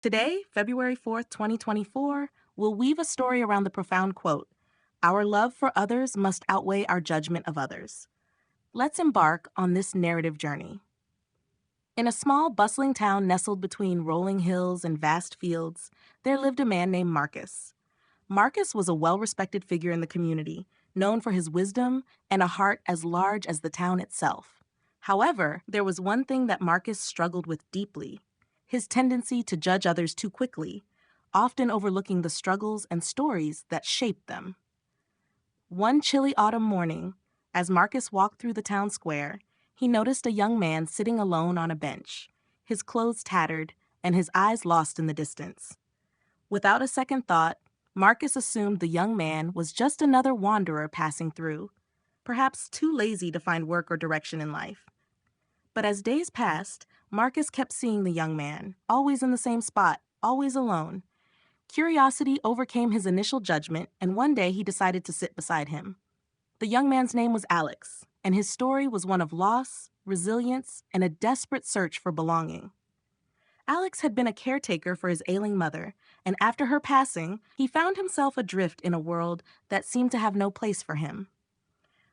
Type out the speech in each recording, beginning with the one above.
Today, February 4th, 2024, we'll weave a story around the profound quote, "Our love for others must outweigh our judgment of others." Let's embark on this narrative journey. In a small, bustling town nestled between rolling hills and vast fields, there lived a man named Marcus. Marcus was a well-respected figure in the community, known for his wisdom and a heart as large as the town itself. However, there was one thing that Marcus struggled with deeply: his tendency to judge others too quickly, often overlooking the struggles and stories that shaped them. One chilly autumn morning, as Marcus walked through the town square, he noticed a young man sitting alone on a bench, his clothes tattered and his eyes lost in the distance. Without a second thought, Marcus assumed the young man was just another wanderer passing through, perhaps too lazy to find work or direction in life. But as days passed, Marcus kept seeing the young man, always in the same spot, always alone. Curiosity overcame his initial judgment, and one day he decided to sit beside him. The young man's name was Alex, and his story was one of loss, resilience, and a desperate search for belonging. Alex had been a caretaker for his ailing mother, and after her passing, he found himself adrift in a world that seemed to have no place for him.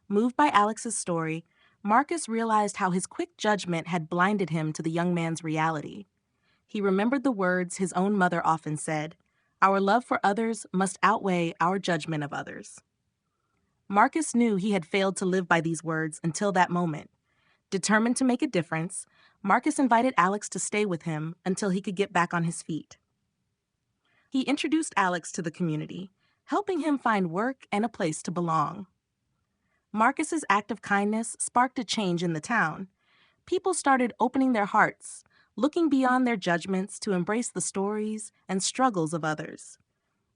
Moved by Alex's story, Marcus realized how his quick judgment had blinded him to the young man's reality. He remembered the words his own mother often said, "Our love for others must outweigh our judgment of others." Marcus knew he had failed to live by these words until that moment. Determined to make a difference, Marcus invited Alex to stay with him until he could get back on his feet. He introduced Alex to the community, helping him find work and a place to belong. Marcus's act of kindness sparked a change in the town. People started opening their hearts, looking beyond their judgments to embrace the stories and struggles of others.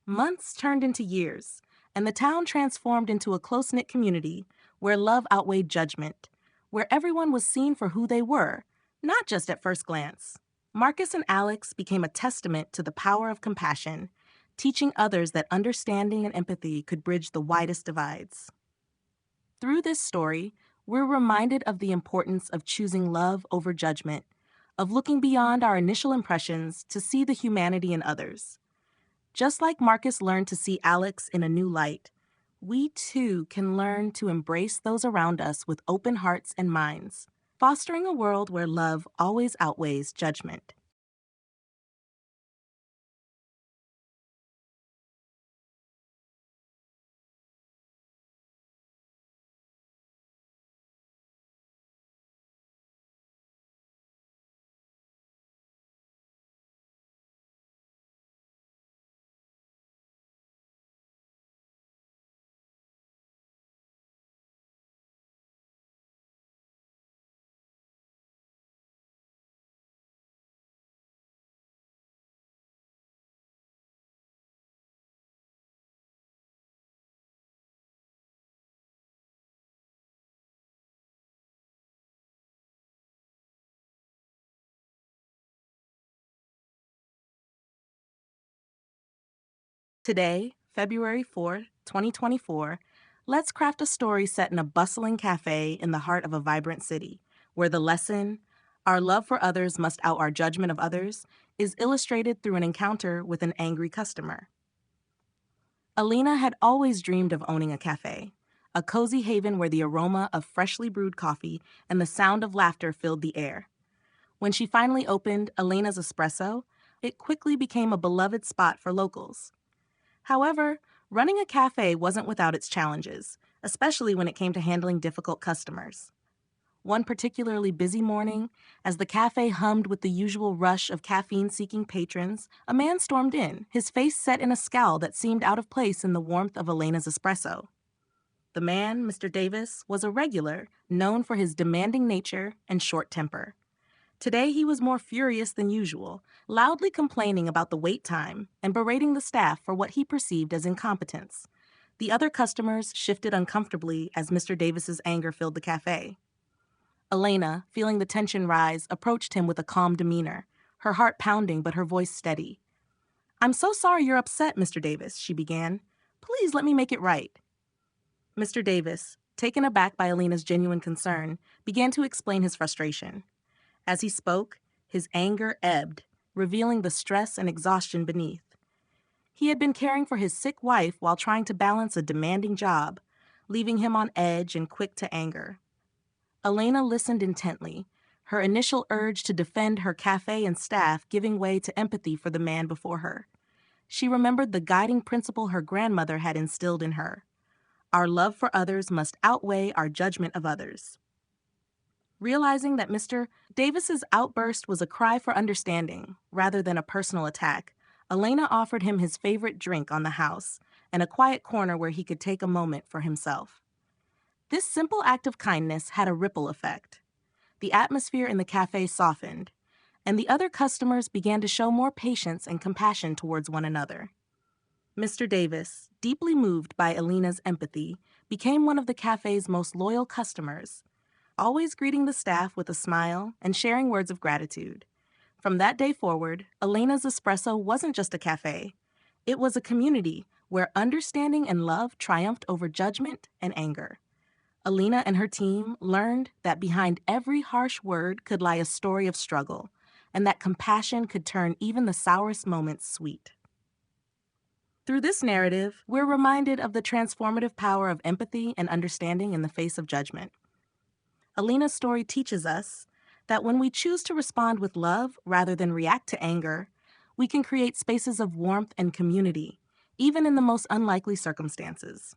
Months turned into years, and the town transformed into a close-knit community where love outweighed judgment, where everyone was seen for who they were, not just at first glance. Marcus and Alex became a testament to the power of compassion, teaching others that understanding and empathy could bridge the widest divides. Through this story, we're reminded of the importance of choosing love over judgment, of looking beyond our initial impressions to see the humanity in others. Just like Marcus learned to see Alex in a new light, we too can learn to embrace those around us with open hearts and minds, fostering a world where love always outweighs judgment. Today, February 4th, 2024, let's craft a story set in a bustling cafe in the heart of a vibrant city, where the lesson, "Our love for others must out our judgment of others," is illustrated through an encounter with an angry customer. Alina had always dreamed of owning a cafe, a cozy haven where the aroma of freshly brewed coffee and the sound of laughter filled the air. When she finally opened Elena's Espresso, it quickly became a beloved spot for locals. However, running a cafe wasn't without its challenges, especially when it came to handling difficult customers. One particularly busy morning, as the cafe hummed with the usual rush of caffeine-seeking patrons, a man stormed in, his face set in a scowl that seemed out of place in the warmth of Elena's espresso. The man, Mr. Davis, was a regular, known for his demanding nature and short temper. Today he was more furious than usual, loudly complaining about the wait time and berating the staff for what he perceived as incompetence. The other customers shifted uncomfortably as Mr. Davis's anger filled the cafe. Elena, feeling the tension rise, approached him with a calm demeanor, her heart pounding but her voice steady. "I'm so sorry you're upset, Mr. Davis," she began. "Please let me make it right." Mr. Davis, taken aback by Elena's genuine concern, began to explain his frustration. As he spoke, his anger ebbed, revealing the stress and exhaustion beneath. He had been caring for his sick wife while trying to balance a demanding job, leaving him on edge and quick to anger. Elena listened intently, her initial urge to defend her cafe and staff giving way to empathy for the man before her. She remembered the guiding principle her grandmother had instilled in her: our love for others must outweigh our judgment of others. Realizing that Mr. Davis's outburst was a cry for understanding rather than a personal attack, Elena offered him his favorite drink on the house and a quiet corner where he could take a moment for himself. This simple act of kindness had a ripple effect. The atmosphere in the cafe softened, and the other customers began to show more patience and compassion towards one another. Mr. Davis, deeply moved by Elena's empathy, became one of the cafe's most loyal customers, always greeting the staff with a smile and sharing words of gratitude. From that day forward, Elena's Espresso wasn't just a cafe. It was a community where understanding and love triumphed over judgment and anger. Elena and her team learned that behind every harsh word could lie a story of struggle, and that compassion could turn even the sourest moments sweet. Through this narrative, we're reminded of the transformative power of empathy and understanding in the face of judgment. Elena's story teaches us that when we choose to respond with love rather than react to anger, we can create spaces of warmth and community, even in the most unlikely circumstances.